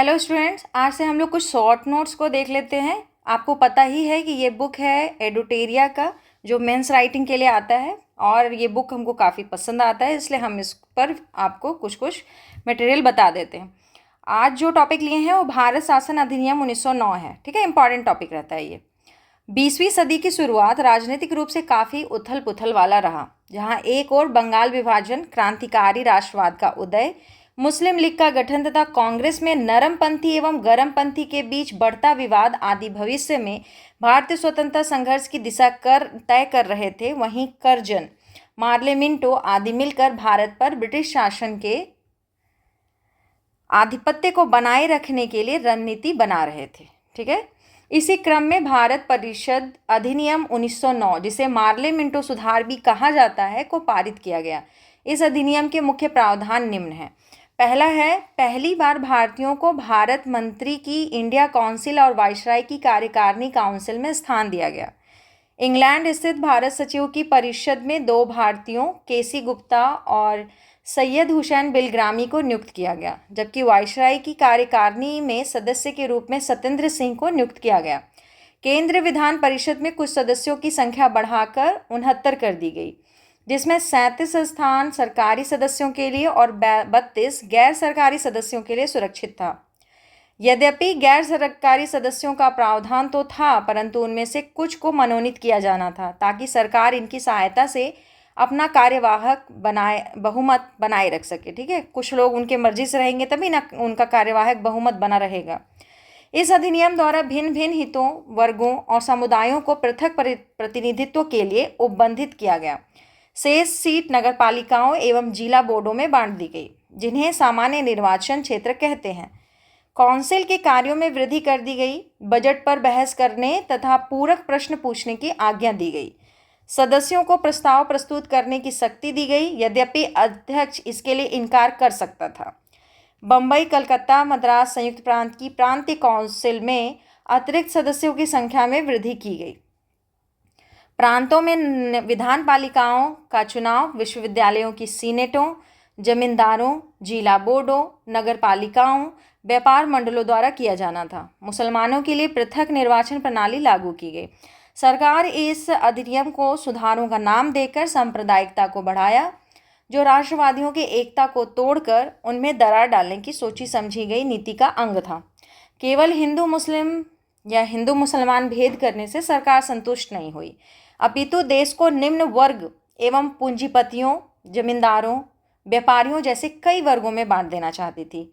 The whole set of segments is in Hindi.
हेलो स्टूडेंट्स, आज से हम लोग कुछ शॉर्ट नोट्स को देख लेते हैं। आपको पता ही है कि ये बुक है एडुटेरिया का, जो मेंस राइटिंग के लिए आता है, और ये बुक हमको काफ़ी पसंद आता है, इसलिए हम इस पर आपको कुछ कुछ मटेरियल बता देते हैं। आज जो टॉपिक लिए हैं वो भारत शासन अधिनियम 1909 है। ठीक है, इंपॉर्टेंट टॉपिक रहता है ये। 20वीं सदी की शुरुआत राजनीतिक रूप से काफ़ी उथल पुथल वाला रहा, जहाँ एक ओर बंगाल विभाजन, क्रांतिकारी राष्ट्रवाद का उदय, मुस्लिम लीग का गठन तथा कांग्रेस में नरमपंथी एवं गरमपंथी के बीच बढ़ता विवाद आदि भविष्य में भारतीय स्वतंत्रता संघर्ष की दिशा तय कर रहे थे, वहीं कर्जन, मार्ले मिंटो आदि मिलकर भारत पर ब्रिटिश शासन के आधिपत्य को बनाए रखने के लिए रणनीति बना रहे थे। ठीक है, इसी क्रम में भारत परिषद अधिनियम 1909, जिसे मार्ले मिंटो सुधार भी कहा जाता है, को पारित किया गया। इस अधिनियम के मुख्य प्रावधान निम्न हैं। पहला है, पहली बार भारतीयों को भारत मंत्री की इंडिया काउंसिल और वायसराय की कार्यकारिणी काउंसिल में स्थान दिया गया। इंग्लैंड स्थित भारत सचिवों की परिषद में 2 भारतीयों, केसी गुप्ता और सैयद हुसैन बिलग्रामी को नियुक्त किया गया, जबकि वायसराय की कार्यकारिणी में सदस्य के रूप में सत्येंद्र सिंह को नियुक्त किया गया। केंद्रीय विधान परिषद में कुछ सदस्यों की संख्या बढ़ाकर 69 कर दी गई, जिसमें 37 स्थान सरकारी सदस्यों के लिए और 32 गैर सरकारी सदस्यों के लिए सुरक्षित था। यद्यपि गैर सरकारी सदस्यों का प्रावधान तो था, परंतु उनमें से कुछ को मनोनीत किया जाना था, ताकि सरकार इनकी सहायता से अपना कार्यवाहक बहुमत बनाए रख सके। ठीक है, कुछ लोग उनके मर्जी से रहेंगे तभी ना उनका कार्यवाहक बहुमत बना रहेगा। इस अधिनियम द्वारा भिन्न भिन्न हितों, वर्गों और समुदायों को पृथक प्रतिनिधित्व के लिए उपबंधित किया गया। शेष सीट नगरपालिकाओं एवं जिला बोर्डों में बांट दी गई, जिन्हें सामान्य निर्वाचन क्षेत्र कहते हैं। काउंसिल के कार्यों में वृद्धि कर दी गई। बजट पर बहस करने तथा पूरक प्रश्न पूछने की आज्ञा दी गई। सदस्यों को प्रस्ताव प्रस्तुत करने की शक्ति दी गई, यद्यपि अध्यक्ष इसके लिए इनकार कर सकता था। बम्बई, कलकत्ता, मद्रास संयुक्त प्रांत की प्रांतीय काउंसिल में अतिरिक्त सदस्यों की संख्या में वृद्धि की गई। प्रांतों में विधान पालिकाओं का चुनाव विश्वविद्यालयों की सीनेटों, जमींदारों, जिला बोर्डों, नगर पालिकाओं, व्यापार मंडलों द्वारा किया जाना था। मुसलमानों के लिए पृथक निर्वाचन प्रणाली लागू की गई। सरकार इस अधिनियम को सुधारों का नाम देकर सांप्रदायिकता को बढ़ाया, जो राष्ट्रवादियों की एकता को तोड़कर उनमें दरार डालने की सोची समझी गई नीति का अंग था। केवल हिंदू मुस्लिम या हिंदू मुसलमान भेद करने से सरकार संतुष्ट नहीं हुई, अपितु देश को निम्न वर्ग एवं पूंजीपतियों, जमींदारों, व्यापारियों जैसे कई वर्गों में बांट देना चाहती थी।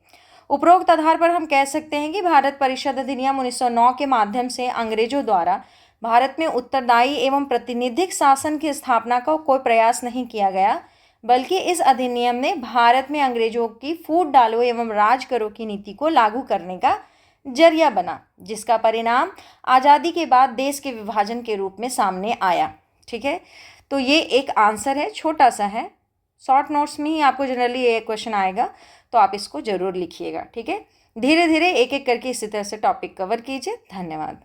उपरोक्त आधार पर हम कह सकते हैं कि भारत परिषद अधिनियम 1909 के माध्यम से अंग्रेजों द्वारा भारत में उत्तरदायी एवं प्रतिनिधिक शासन की स्थापना का कोई प्रयास नहीं किया गया, बल्कि इस अधिनियम ने भारत में अंग्रेजों की फूट डालो एवं राज करो की नीति को लागू करने का जरिया बना, जिसका परिणाम आज़ादी के बाद देश के विभाजन के रूप में सामने आया। ठीक है, तो ये एक आंसर है, छोटा सा है। शॉर्ट नोट्स में ही आपको जनरली ये क्वेश्चन आएगा, तो आप इसको ज़रूर लिखिएगा। ठीक है, धीरे धीरे एक एक करके इसी तरह से टॉपिक कवर कीजिए। धन्यवाद।